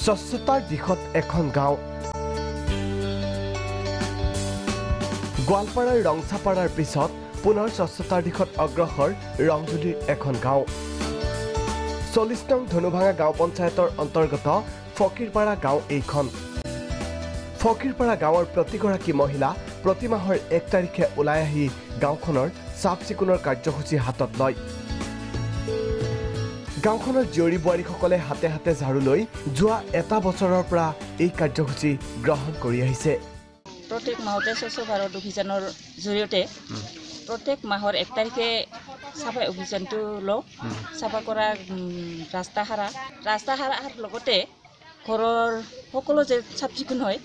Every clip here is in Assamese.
স্বচ্ছতাৰ দিশত এখন গাঁও গোৱালপাৰাৰ ৰংছাপাৰাৰ পিছত পুনৰ স্বচ্ছতাৰ দিশত অগ্ৰসৰ ৰংজুলিৰ এখন গাঁও 40 নং ধনুভাঙা গাঁও পঞ্চায়তৰ অন্তৰ্গত ফকিৰপাৰা গাঁও এইখন ফকিৰপাৰা গাঁৱৰ প্ৰতিগৰাকী মহিলা প্ৰতি মাহৰ 1 তাৰিখে ওলাই আহি গাঁওখনৰ চাফ চিকুণৰ কাৰ্যসূচী হাতত লয় গাঁওখনৰ জীয়ৰী বোৱাৰীসকলে হাতে হাতে ঝাৰু লৈ যোৱা এটা বছৰৰ পৰা এই কাৰ্যসূচী গ্ৰহণ কৰি আহিছে প্ৰত্যেক মাহতে স্বচ্ছ ভাৰত অভিযানৰ জৰিয়তে প্ৰত্যেক মাহৰ 1 তাৰিখে চাফাই অভিযানটো লওঁ চাফা কৰা ৰাস্তা হাৰাৰ লগতে ঘৰৰ সকলো যে চাফ চিকুণ হয়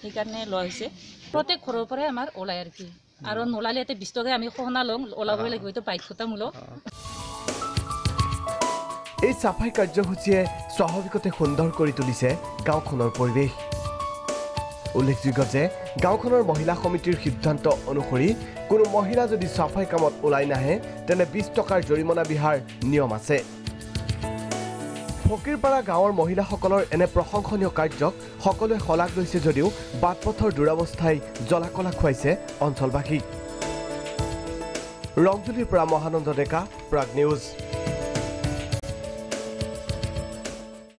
সেইকাৰণে লোৱা হৈছে প্ৰত্যেক ঘৰৰ পৰাই আমাৰ ওলাই আৰু কি আৰু নোলালে ইয়াতে 20 টকা আমি সহনা লওঁ ওলাবই লাগিব এইটো বাধ্যতামূলক এই চাফাই কাৰ্যসূচীয়ে স্বাভাৱিকতে সুন্দৰ কৰি তুলিছে গাঁওখনৰ পৰিৱেশ উল্লেখযোগ্য যে গাঁওখনৰ মহিলা সমিতিৰ সিদ্ধান্ত অনুসৰি কোনো মহিলা যদি চাফাই কামত ওলাই নাহে তেনে 20 টকাৰ জৰিমনা বিহাৰ নিয়ম আছে ফকিৰপাৰা গাঁৱৰ মহিলাসকলৰ এনে প্ৰশংসনীয় কাৰ্যক সকলোৱে শলাগ লৈছে যদিও বাটপথৰ দুৰৱস্থাই জলাকলা খুৱাইছে অঞ্চলবাসীক ৰংজুলিৰ পৰা মহানন্দ ডেকা প্ৰাগ নিউজ